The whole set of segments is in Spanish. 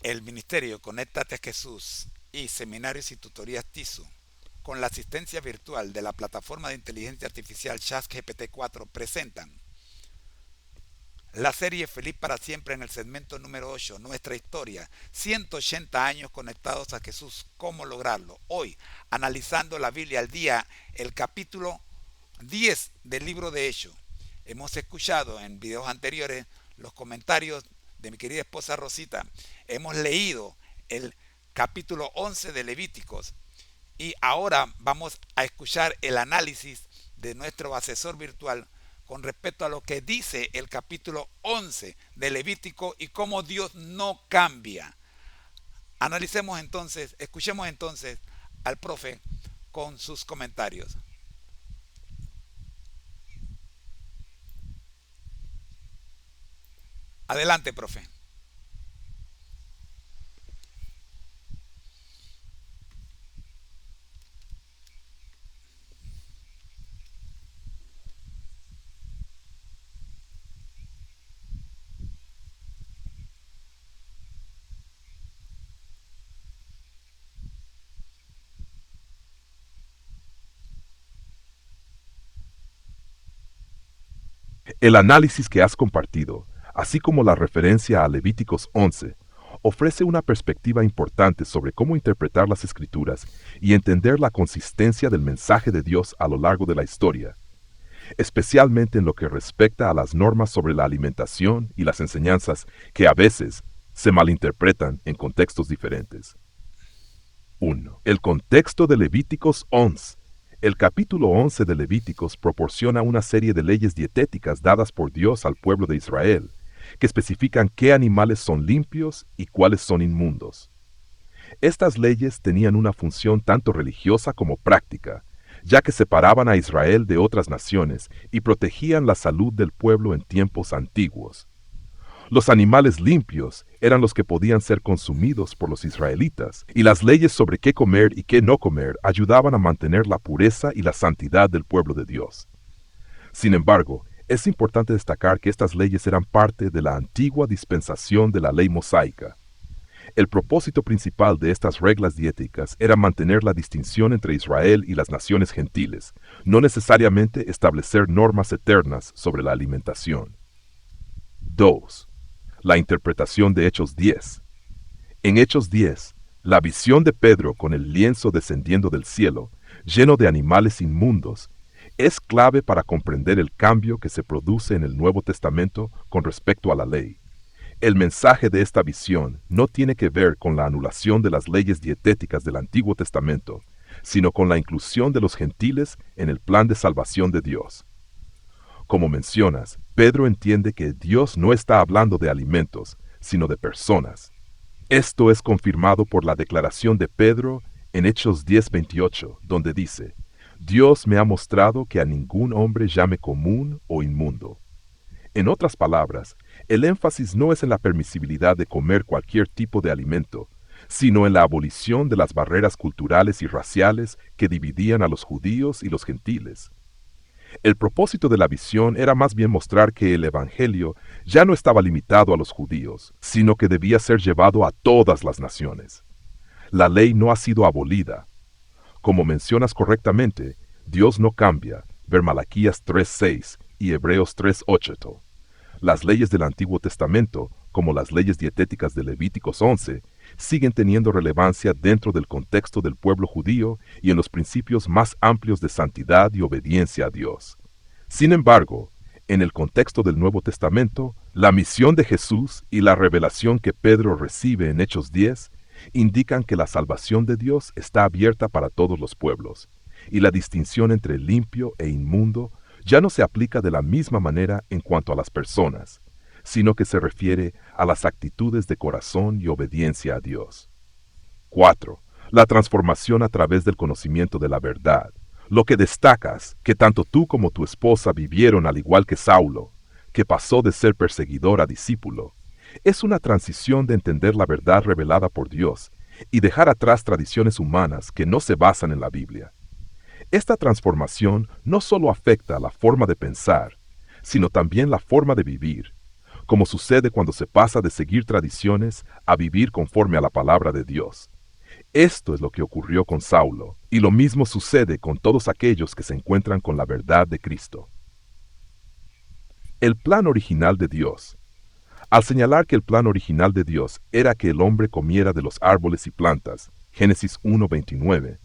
El Ministerio Conéctate a Jesús y Seminarios y Tutorías TISU, con la asistencia virtual de la plataforma de inteligencia artificial ChatGPT-4, presentan la serie Feliz para Siempre en el segmento número 8, nuestra historia, 180 años conectados a Jesús, cómo lograrlo. Hoy, analizando la Biblia al día, el capítulo 10 del libro de Hechos. Hemos escuchado en videos anteriores los comentarios de mi querida esposa Rosita. Hemos leído el capítulo 11 de Levíticos y ahora vamos a escuchar el análisis de nuestro asesor virtual con respecto a lo que dice el capítulo 11 de Levítico y cómo Dios no cambia. Analicemos entonces, escuchemos entonces al profe con sus comentarios. Adelante, profe. El análisis que has compartido, así como la referencia a Levíticos 11, ofrece una perspectiva importante sobre cómo interpretar las Escrituras y entender la consistencia del mensaje de Dios a lo largo de la historia, especialmente en lo que respecta a las normas sobre la alimentación y las enseñanzas que a veces se malinterpretan en contextos diferentes. 1. El contexto de Levíticos 11. El capítulo 11 de Levíticos proporciona una serie de leyes dietéticas dadas por Dios al pueblo de Israel, que especifican qué animales son limpios y cuáles son inmundos. Estas leyes tenían una función tanto religiosa como práctica, ya que separaban a Israel de otras naciones y protegían la salud del pueblo en tiempos antiguos. Los animales limpios eran los que podían ser consumidos por los israelitas, y las leyes sobre qué comer y qué no comer ayudaban a mantener la pureza y la santidad del pueblo de Dios. Sin embargo, es importante destacar que estas leyes eran parte de la antigua dispensación de la ley mosaica. El propósito principal de estas reglas dietéticas era mantener la distinción entre Israel y las naciones gentiles, no necesariamente establecer normas eternas sobre la alimentación. 2. La interpretación de Hechos 10. En Hechos 10, la visión de Pedro con el lienzo descendiendo del cielo, lleno de animales inmundos, es clave para comprender el cambio que se produce en el Nuevo Testamento con respecto a la ley. El mensaje de esta visión no tiene que ver con la anulación de las leyes dietéticas del Antiguo Testamento, sino con la inclusión de los gentiles en el plan de salvación de Dios. Como mencionas, Pedro entiende que Dios no está hablando de alimentos, sino de personas. Esto es confirmado por la declaración de Pedro en Hechos 10:28, donde dice: Dios me ha mostrado que a ningún hombre llame común o inmundo. En otras palabras, el énfasis no es en la permisibilidad de comer cualquier tipo de alimento, sino en la abolición de las barreras culturales y raciales que dividían a los judíos y los gentiles. El propósito de la visión era más bien mostrar que el Evangelio ya no estaba limitado a los judíos, sino que debía ser llevado a todas las naciones. La ley no ha sido abolida. Como mencionas correctamente, Dios no cambia, ver Malaquías 3:6 y Hebreos 3:8. Las leyes del Antiguo Testamento, como las leyes dietéticas de Levíticos 11, siguen teniendo relevancia dentro del contexto del pueblo judío y en los principios más amplios de santidad y obediencia a Dios. Sin embargo, en el contexto del Nuevo Testamento, la misión de Jesús y la revelación que Pedro recibe en Hechos 10 indican que la salvación de Dios está abierta para todos los pueblos, y la distinción entre limpio e inmundo ya no se aplica de la misma manera en cuanto a las personas, sino que se refiere a las actitudes de corazón y obediencia a Dios. 4. La transformación a través del conocimiento de la verdad. Lo que destacas, que tanto tú como tu esposa vivieron al igual que Saulo, que pasó de ser perseguidor a discípulo, es una transición de entender la verdad revelada por Dios y dejar atrás tradiciones humanas que no se basan en la Biblia. Esta transformación no solo afecta la forma de pensar, sino también la forma de vivir. como sucede cuando se pasa de seguir tradiciones a vivir conforme a la palabra de Dios. Esto es lo que ocurrió con Saulo, y lo mismo sucede con todos aquellos que se encuentran con la verdad de Cristo. El plan original de Dios. Al señalar que el plan original de Dios era que el hombre comiera de los árboles y plantas, Génesis 1:29,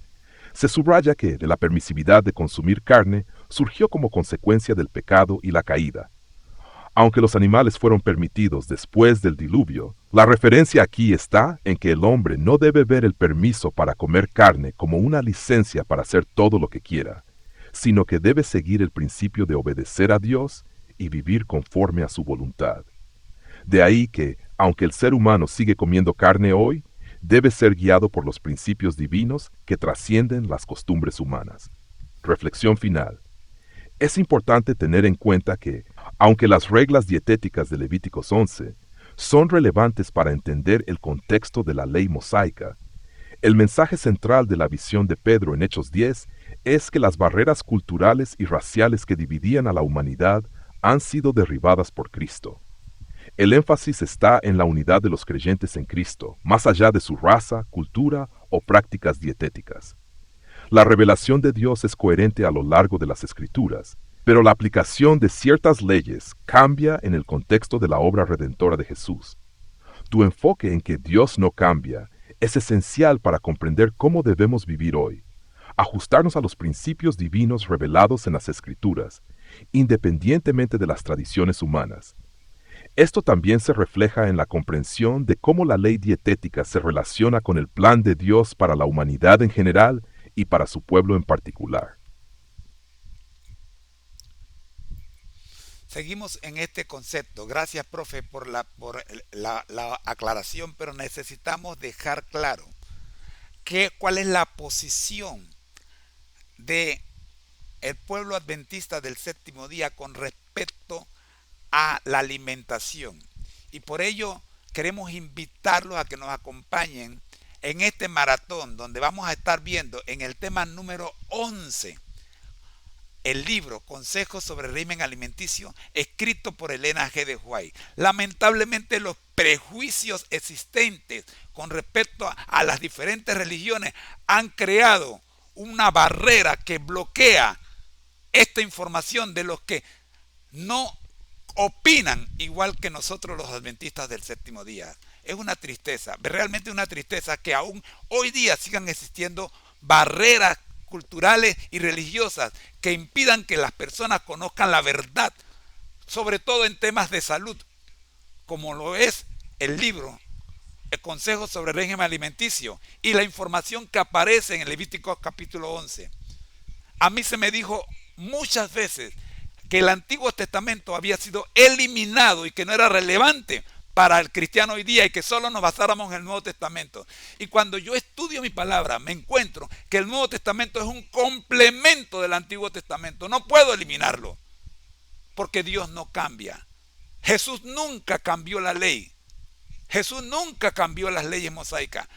se subraya que de la permisividad de consumir carne surgió como consecuencia del pecado y la caída. Aunque los animales fueron permitidos después del diluvio, la referencia aquí está en que el hombre no debe ver el permiso para comer carne como una licencia para hacer todo lo que quiera, sino que debe seguir el principio de obedecer a Dios y vivir conforme a su voluntad. De ahí que, aunque el ser humano sigue comiendo carne hoy, debe ser guiado por los principios divinos que trascienden las costumbres humanas. Reflexión final. Es importante tener en cuenta que, aunque las reglas dietéticas de Levíticos 11 son relevantes para entender el contexto de la ley mosaica, el mensaje central de la visión de Pedro en Hechos 10 es que las barreras culturales y raciales que dividían a la humanidad han sido derribadas por Cristo. El énfasis está en la unidad de los creyentes en Cristo, más allá de su raza, cultura o prácticas dietéticas. La revelación de Dios es coherente a lo largo de las Escrituras, pero la aplicación de ciertas leyes cambia en el contexto de la obra redentora de Jesús. Tu enfoque en que Dios no cambia es esencial para comprender cómo debemos vivir hoy, ajustarnos a los principios divinos revelados en las Escrituras, independientemente de las tradiciones humanas. Esto también se refleja en la comprensión de cómo la ley dietética se relaciona con el plan de Dios para la humanidad en general y para su pueblo en particular. Seguimos en este concepto. Gracias, profe, por la aclaración, pero necesitamos dejar claro cuál es la posición de el pueblo adventista del séptimo día con respecto a la alimentación. Y por ello queremos invitarlos a que nos acompañen en este maratón donde vamos a estar viendo en el tema número 11 el libro Consejos sobre el régimen alimenticio, escrito por Elena G. de White. Lamentablemente los prejuicios existentes con respecto a las diferentes religiones han creado una barrera que bloquea esta información de los que no opinan igual que nosotros los adventistas del séptimo día. Es una tristeza, realmente una tristeza que aún hoy día sigan existiendo barreras culturales y religiosas que impidan que las personas conozcan la verdad, sobre todo en temas de salud, como lo es el libro El Consejo sobre el régimen alimenticio y la información que aparece en el Levítico capítulo 11. A mí se me dijo muchas veces que el Antiguo Testamento había sido eliminado y que no era relevante para el cristiano hoy día y que solo nos basáramos en el Nuevo Testamento. Y cuando yo estudio mi palabra, me encuentro que el Nuevo Testamento es un complemento del Antiguo Testamento. No puedo eliminarlo, porque Dios no cambia. Jesús nunca cambió la ley. Jesús nunca cambió las leyes mosaicas.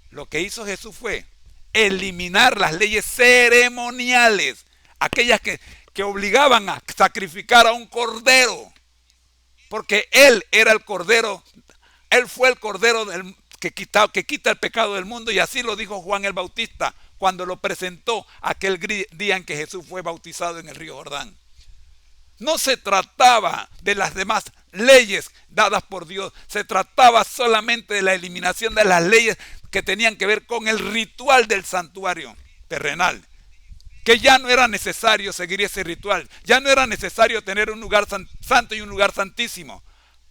Lo que hizo Jesús fue eliminar las leyes ceremoniales, aquellas que obligaban a sacrificar a un cordero, porque Él era el cordero, Él fue el cordero que quita el pecado del mundo, y así lo dijo Juan el Bautista cuando lo presentó aquel día en que Jesús fue bautizado en el río Jordán. No se trataba de las demás leyes dadas por Dios, se trataba solamente de la eliminación de las leyes que tenían que ver con el ritual del santuario terrenal, que ya no era necesario seguir ese ritual, ya no era necesario tener un lugar santo y un lugar santísimo,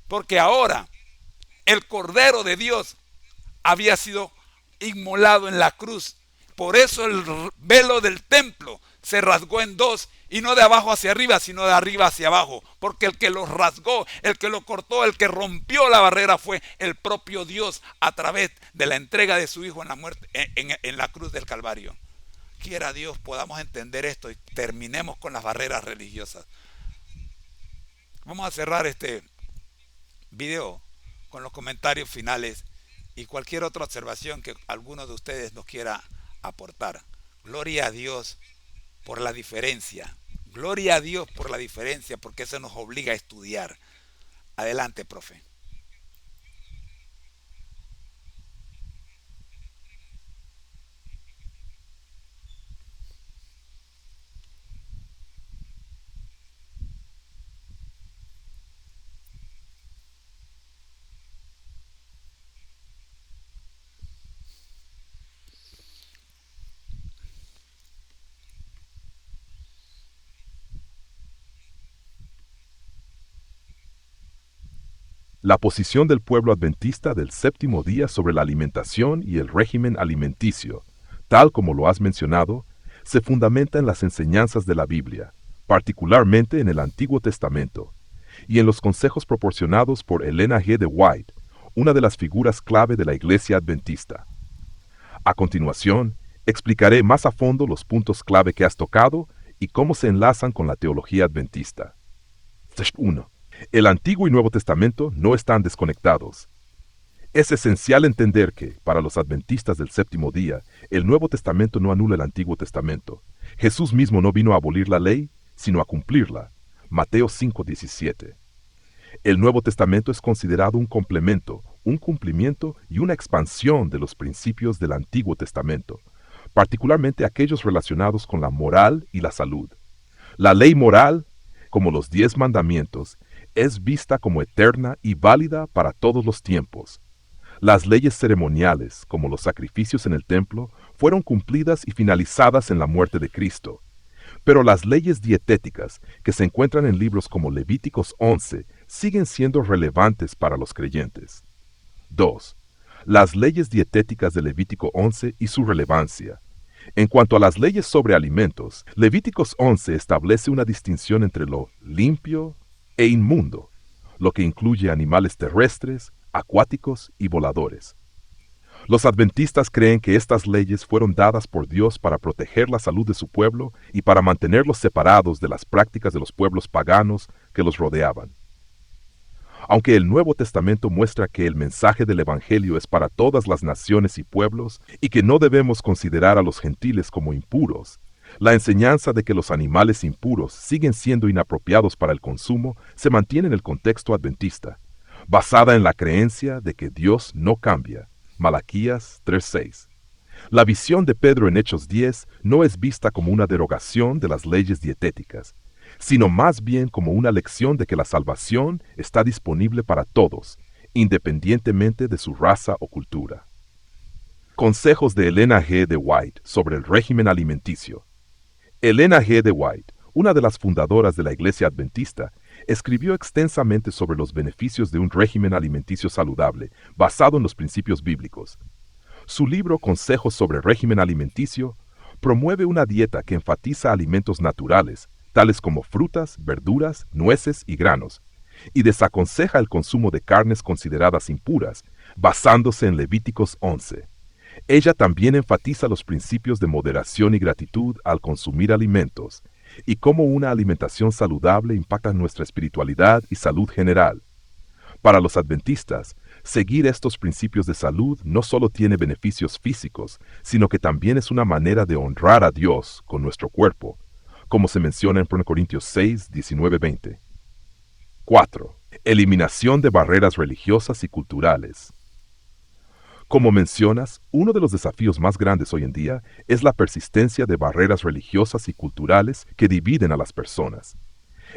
porque ahora el Cordero de Dios había sido inmolado en la cruz. Por eso el velo del templo se rasgó en dos, y no de abajo hacia arriba, sino de arriba hacia abajo, porque el que lo rasgó, el que lo cortó, el que rompió la barrera fue el propio Dios a través de la entrega de su Hijo en la muerte, en la cruz del Calvario. Quiera Dios podamos entender esto y terminemos con las barreras religiosas. Vamos a cerrar este video con los comentarios finales y cualquier otra observación que alguno de ustedes nos quiera aportar. Gloria a Dios por la diferencia. Gloria a Dios por la diferencia, porque eso nos obliga a estudiar, Adelante, profe. La posición del pueblo adventista del séptimo día sobre la alimentación y el régimen alimenticio, tal como lo has mencionado, se fundamenta en las enseñanzas de la Biblia, particularmente en el Antiguo Testamento, y en los consejos proporcionados por Elena G. de White, una de las figuras clave de la Iglesia Adventista. A continuación, explicaré más a fondo los puntos clave que has tocado y cómo se enlazan con la teología adventista. 1. El Antiguo y Nuevo Testamento no están desconectados. Es esencial entender que, para los adventistas del séptimo día, el Nuevo Testamento no anula el Antiguo Testamento. Jesús mismo no vino a abolir la ley, sino a cumplirla. Mateo 5:17. El Nuevo Testamento es considerado un complemento, un cumplimiento y una expansión de los principios del Antiguo Testamento, particularmente aquellos relacionados con la moral y la salud. La ley moral, como los 10 mandamientos, es vista como eterna y válida para todos los tiempos. Las leyes ceremoniales, como los sacrificios en el templo, fueron cumplidas y finalizadas en la muerte de Cristo. Pero las leyes dietéticas, que se encuentran en libros como Levíticos 11, siguen siendo relevantes para los creyentes. 2. Las leyes dietéticas de Levítico 11 y su relevancia. En cuanto a las leyes sobre alimentos, Levíticos 11 establece una distinción entre lo limpio e inmundo, lo que incluye animales terrestres, acuáticos y voladores. Los adventistas creen que estas leyes fueron dadas por Dios para proteger la salud de su pueblo y para mantenerlos separados de las prácticas de los pueblos paganos que los rodeaban. Aunque el Nuevo Testamento muestra que el mensaje del Evangelio es para todas las naciones y pueblos y que no debemos considerar a los gentiles como impuros, la enseñanza de que los animales impuros siguen siendo inapropiados para el consumo se mantiene en el contexto adventista, basada en la creencia de que Dios no cambia. Malaquías 3:6. La visión de Pedro en Hechos 10 no es vista como una derogación de las leyes dietéticas, sino más bien como una lección de que la salvación está disponible para todos, independientemente de su raza o cultura. Consejos de Elena G. de White sobre el régimen alimenticio. Elena G. de White, una de las fundadoras de la Iglesia Adventista, escribió extensamente sobre los beneficios de un régimen alimenticio saludable, basado en los principios bíblicos. Su libro Consejos sobre régimen alimenticio promueve una dieta que enfatiza alimentos naturales, tales como frutas, verduras, nueces y granos, y desaconseja el consumo de carnes consideradas impuras, basándose en Levíticos 11. Ella también enfatiza los principios de moderación y gratitud al consumir alimentos, y cómo una alimentación saludable impacta nuestra espiritualidad y salud general. Para los adventistas, seguir estos principios de salud no solo tiene beneficios físicos, sino que también es una manera de honrar a Dios con nuestro cuerpo, como se menciona en 1 Corintios 6, 19-20. 4. Eliminación de barreras religiosas y culturales. Como mencionas, uno de los desafíos más grandes hoy en día es la persistencia de barreras religiosas y culturales que dividen a las personas.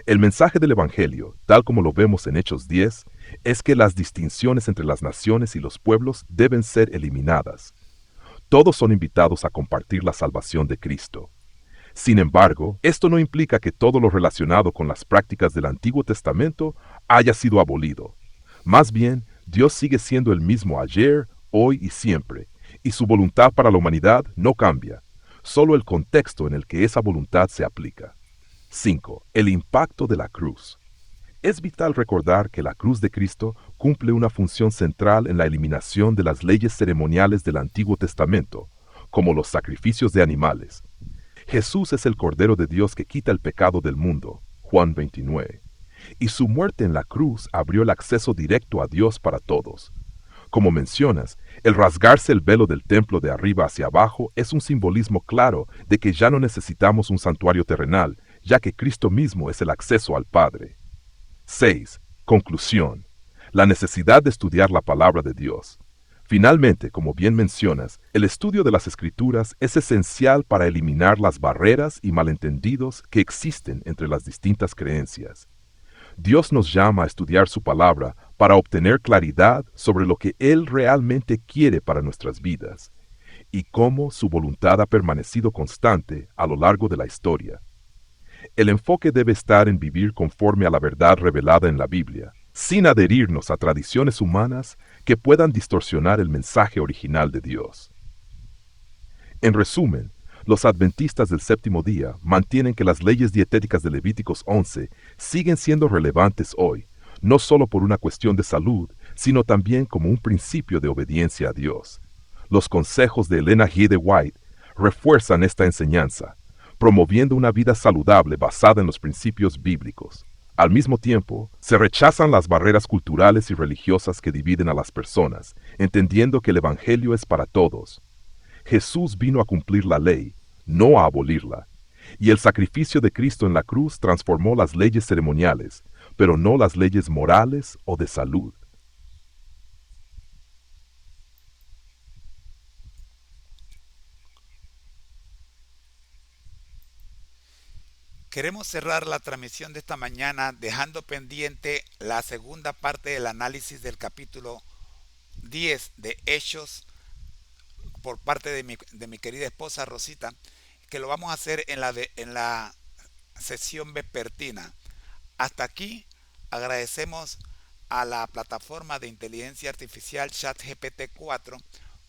El mensaje del Evangelio, tal como lo vemos en Hechos 10, es que las distinciones entre las naciones y los pueblos deben ser eliminadas. Todos son invitados a compartir la salvación de Cristo. Sin embargo, esto no implica que todo lo relacionado con las prácticas del Antiguo Testamento haya sido abolido. Más bien, Dios sigue siendo el mismo ayer, hoy y siempre, y su voluntad para la humanidad no cambia, solo el contexto en el que esa voluntad se aplica. 5. El impacto de la cruz. Es vital recordar que la cruz de Cristo cumple una función central en la eliminación de las leyes ceremoniales del Antiguo Testamento, como los sacrificios de animales. Jesús es el Cordero de Dios que quita el pecado del mundo, Juan 29, y su muerte en la cruz abrió el acceso directo a Dios para todos. Como mencionas, el rasgarse el velo del templo de arriba hacia abajo es un simbolismo claro de que ya no necesitamos un santuario terrenal, ya que Cristo mismo es el acceso al Padre. 6. Conclusión. La necesidad de estudiar la palabra de Dios. Finalmente, como bien mencionas, el estudio de las Escrituras es esencial para eliminar las barreras y malentendidos que existen entre las distintas creencias. Dios nos llama a estudiar su palabra para obtener claridad sobre lo que Él realmente quiere para nuestras vidas y cómo su voluntad ha permanecido constante a lo largo de la historia. El enfoque debe estar en vivir conforme a la verdad revelada en la Biblia, sin adherirnos a tradiciones humanas que puedan distorsionar el mensaje original de Dios. En resumen, los adventistas del séptimo día mantienen que las leyes dietéticas de Levíticos 11 siguen siendo relevantes hoy, no solo por una cuestión de salud, sino también como un principio de obediencia a Dios. Los consejos de Elena G. de White refuerzan esta enseñanza, promoviendo una vida saludable basada en los principios bíblicos. Al mismo tiempo, se rechazan las barreras culturales y religiosas que dividen a las personas, entendiendo que el Evangelio es para todos. Jesús vino a cumplir la ley, no a abolirla, y el sacrificio de Cristo en la cruz transformó las leyes ceremoniales, pero no las leyes morales o de salud. Queremos cerrar la transmisión de esta mañana dejando pendiente la segunda parte del análisis del capítulo 10 de Hechos por parte de mi querida esposa Rosita, que lo vamos a hacer en la sesión vespertina. Hasta aquí agradecemos a la plataforma de inteligencia artificial ChatGPT 4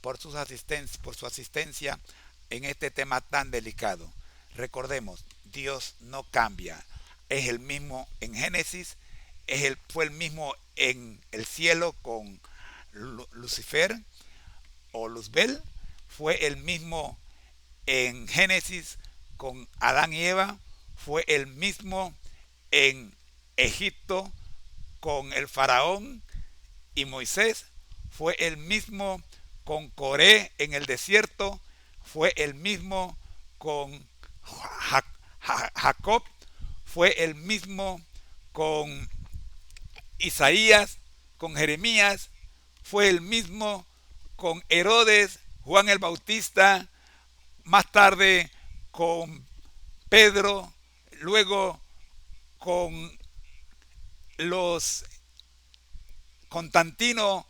por su asistencia en este tema tan delicado. Recordemos, Dios no cambia. Es el mismo en Génesis, fue el mismo en el cielo con Lucifer o Luzbel, fue el mismo en Génesis con Adán y Eva, fue el mismo en Egipto con el faraón y Moisés, fue el mismo con Coré en el desierto, fue el mismo con Jacob, fue el mismo con Isaías, con Jeremías, fue el mismo con Herodes, Juan el Bautista, más tarde con Pedro, luego con los Constantino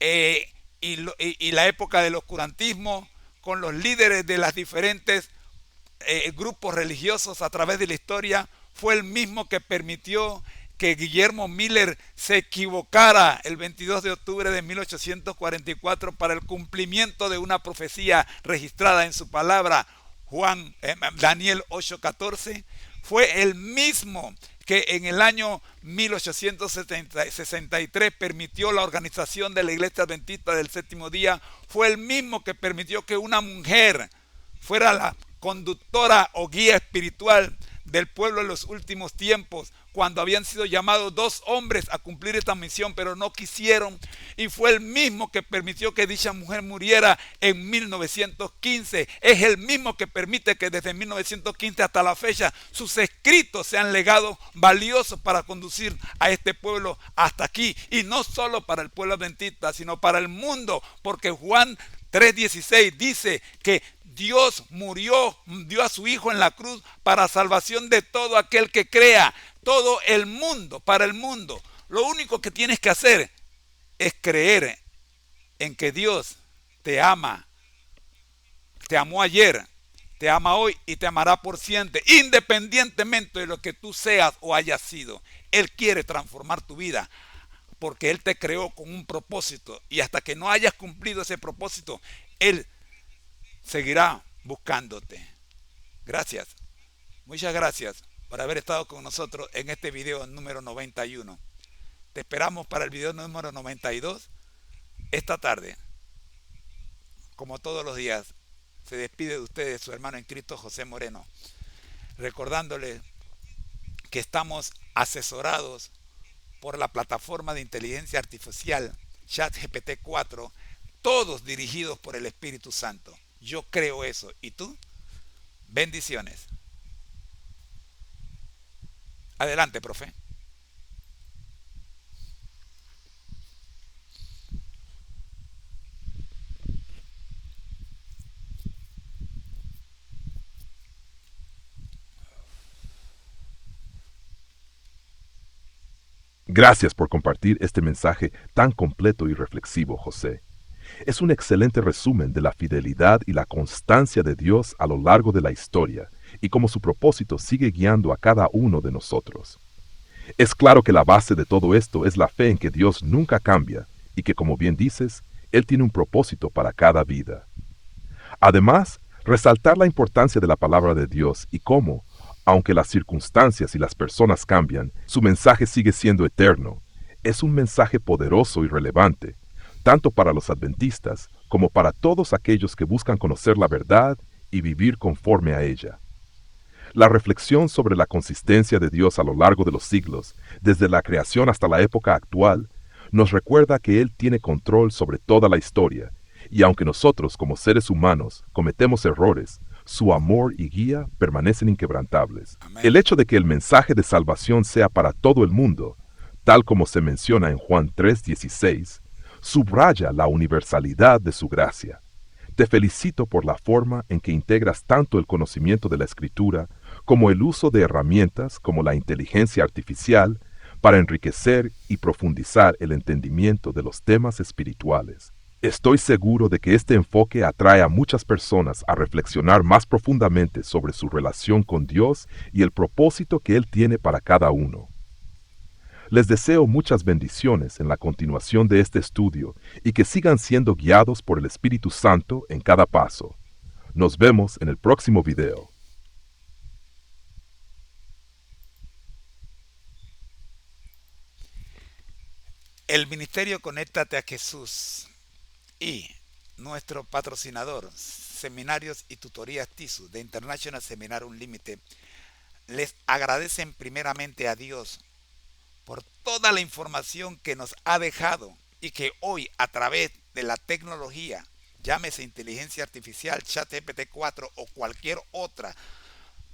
y la época del oscurantismo, con los líderes de las diferentes grupos religiosos a través de la historia. Fue el mismo que permitió que Guillermo Miller se equivocara el 22 de octubre de 1844 para el cumplimiento de una profecía registrada en su palabra, Daniel 8:14. Fue el mismo que en el año 1863 permitió la organización de la Iglesia Adventista del Séptimo Día. Fue el mismo que permitió que una mujer fuera la conductora o guía espiritual del pueblo en los últimos tiempos, cuando habían sido llamados dos hombres a cumplir esta misión, pero no quisieron. Y fue el mismo que permitió que dicha mujer muriera en 1915. Es el mismo que permite que desde 1915 hasta la fecha sus escritos sean legados valiosos para conducir a este pueblo hasta aquí. Y no solo para el pueblo adventista, sino para el mundo, porque Juan 3:16 dice que Dios dio a su Hijo en la cruz para salvación de todo aquel que crea, todo el mundo, para el mundo. Lo único que tienes que hacer es creer en que Dios te ama, te amó ayer, te ama hoy y te amará por siempre, independientemente de lo que tú seas o hayas sido. Él quiere transformar tu vida, porque Él te creó con un propósito, y hasta que no hayas cumplido ese propósito, Él seguirá buscándote. Gracias, muchas gracias por haber estado con nosotros en este video número 91. Te esperamos para el video número 92 esta tarde. Como todos los días, se despide de ustedes su hermano en Cristo, José Moreno, recordándole que estamos asesorados por la plataforma de inteligencia artificial ChatGPT 4, todos dirigidos por el Espíritu Santo. Yo creo eso. ¿Y tú? Bendiciones. Adelante, profe. Gracias por compartir este mensaje tan completo y reflexivo, José. Es un excelente resumen de la fidelidad y la constancia de Dios a lo largo de la historia y cómo su propósito sigue guiando a cada uno de nosotros. Es claro que la base de todo esto es la fe en que Dios nunca cambia y que, como bien dices, Él tiene un propósito para cada vida. Además, resaltar la importancia de la palabra de Dios y cómo, aunque las circunstancias y las personas cambian, su mensaje sigue siendo eterno, es un mensaje poderoso y relevante, tanto para los adventistas como para todos aquellos que buscan conocer la verdad y vivir conforme a ella. La reflexión sobre la consistencia de Dios a lo largo de los siglos, desde la creación hasta la época actual, nos recuerda que Él tiene control sobre toda la historia, y aunque nosotros como seres humanos cometemos errores, su amor y guía permanecen inquebrantables. Amén. El hecho de que el mensaje de salvación sea para todo el mundo, tal como se menciona en Juan 3:16, subraya la universalidad de su gracia. Te felicito por la forma en que integras tanto el conocimiento de la Escritura como el uso de herramientas como la inteligencia artificial para enriquecer y profundizar el entendimiento de los temas espirituales. Estoy seguro de que este enfoque atrae a muchas personas a reflexionar más profundamente sobre su relación con Dios y el propósito que Él tiene para cada uno. Les deseo muchas bendiciones en la continuación de este estudio y que sigan siendo guiados por el Espíritu Santo en cada paso. Nos vemos en el próximo video. El Ministerio Conéctate a Jesús y nuestro patrocinador, Seminarios y Tutorías TISU de International Seminar Unlimited, les agradecen primeramente a Dios por toda la información que nos ha dejado y que hoy a través de la tecnología, llámese inteligencia artificial, ChatGPT 4 o cualquier otra,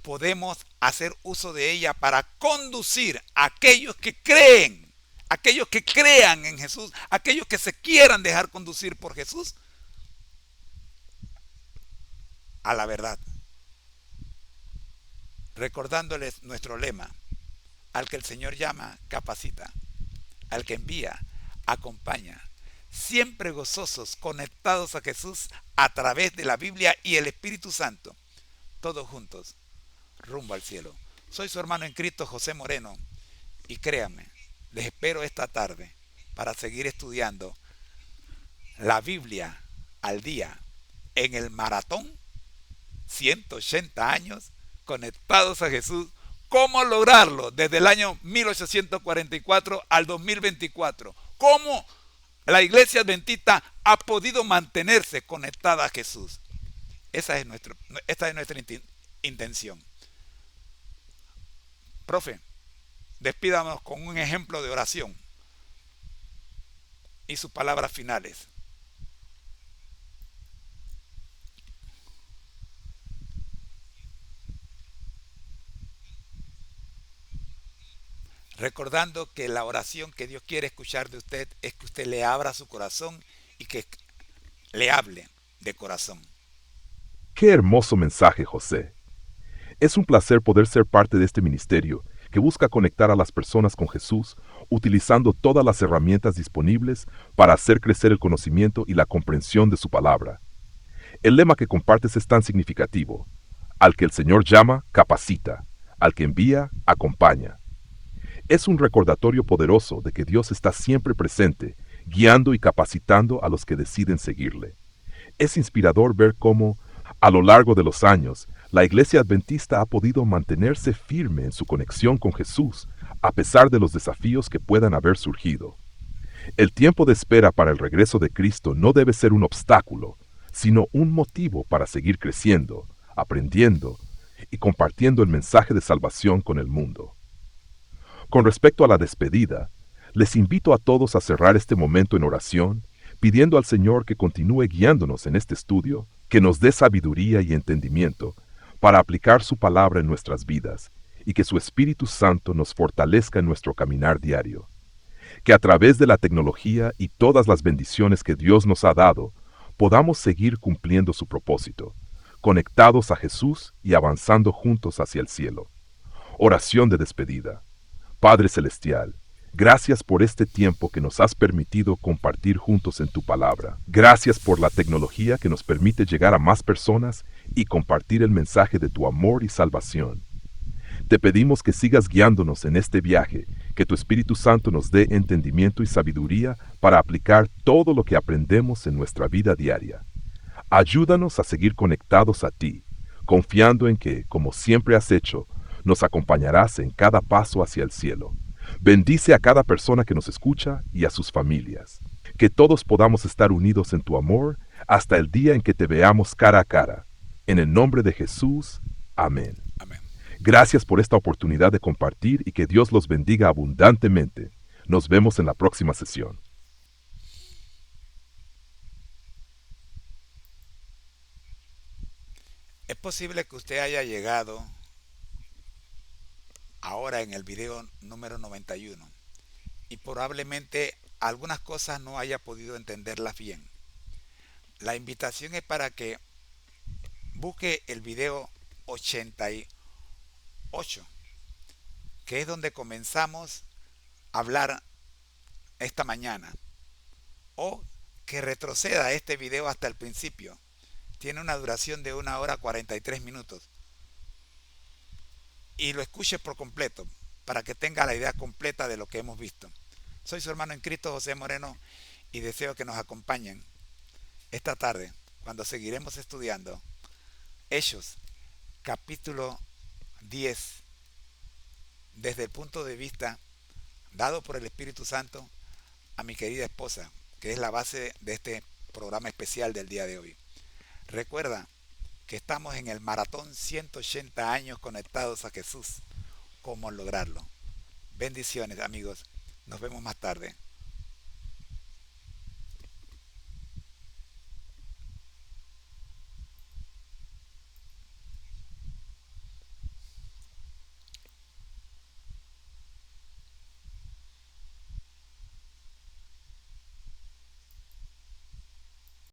podemos hacer uso de ella para conducir a aquellos que creen, aquellos que crean en Jesús, aquellos que se quieran dejar conducir por Jesús a la verdad. Recordándoles nuestro lema: al que el Señor llama, capacita; al que envía, acompaña. Siempre gozosos, conectados a Jesús a través de la Biblia y el Espíritu Santo. Todos juntos, rumbo al cielo. Soy su hermano en Cristo, José Moreno. Y créanme, les espero esta tarde para seguir estudiando la Biblia al día en el maratón 180 años conectados a Jesús. ¿Cómo lograrlo desde el año 1844 al 2024? ¿Cómo la Iglesia Adventista ha podido mantenerse conectada a Jesús? Esta es nuestra intención. Profe, despídanos con un ejemplo de oración y sus palabras finales. Recordando que la oración que Dios quiere escuchar de usted es que usted le abra su corazón y que le hable de corazón. ¡Qué hermoso mensaje, José! Es un placer poder ser parte de este ministerio que busca conectar a las personas con Jesús utilizando todas las herramientas disponibles para hacer crecer el conocimiento y la comprensión de su palabra. El lema que compartes es tan significativo: al que el Señor llama, capacita; al que envía, acompaña. Es un recordatorio poderoso de que Dios está siempre presente, guiando y capacitando a los que deciden seguirle. Es inspirador ver cómo, a lo largo de los años, la Iglesia Adventista ha podido mantenerse firme en su conexión con Jesús, a pesar de los desafíos que puedan haber surgido. El tiempo de espera para el regreso de Cristo no debe ser un obstáculo, sino un motivo para seguir creciendo, aprendiendo y compartiendo el mensaje de salvación con el mundo. Con respecto a la despedida, les invito a todos a cerrar este momento en oración, pidiendo al Señor que continúe guiándonos en este estudio, que nos dé sabiduría y entendimiento para aplicar su palabra en nuestras vidas, y que su Espíritu Santo nos fortalezca en nuestro caminar diario. Que a través de la tecnología y todas las bendiciones que Dios nos ha dado, podamos seguir cumpliendo su propósito, conectados a Jesús y avanzando juntos hacia el cielo. Oración de despedida. Padre Celestial, Gracias por este tiempo que nos has permitido compartir juntos en tu palabra. Gracias por la tecnología que nos permite llegar a más personas y compartir el mensaje de tu amor y salvación. Te pedimos que sigas guiándonos en este viaje, que tu Espíritu Santo nos dé entendimiento y sabiduría para aplicar todo lo que aprendemos en nuestra vida diaria. Ayúdanos a seguir conectados a ti, confiando en que, como siempre has hecho, nos acompañarás en cada paso hacia el cielo. Bendice a cada persona que nos escucha y a sus familias. Que todos podamos estar unidos en tu amor hasta el día en que te veamos cara a cara. En el nombre de Jesús, amén. Amén. Gracias por esta oportunidad de compartir y que Dios los bendiga abundantemente. Nos vemos en la próxima sesión. Es posible que usted haya llegado ahora en el video número 91 y probablemente algunas cosas no haya podido entenderlas bien. La invitación es para que busque el video 88, que es donde comenzamos a hablar esta mañana, o que retroceda este video hasta el principio. Tiene una duración de 1 hora 43 minutos. Y lo escuche por completo para que tenga la idea completa de lo que hemos visto. Soy su hermano en Cristo, José Moreno, y deseo que nos acompañen esta tarde cuando seguiremos estudiando Hechos, capítulo 10, desde el punto de vista dado por el Espíritu Santo a mi querida esposa, que es la base de este programa especial del día de hoy. Recuerda que estamos en el maratón 180 años conectados a Jesús. ¿Cómo lograrlo? Bendiciones, amigos. Nos vemos más tarde.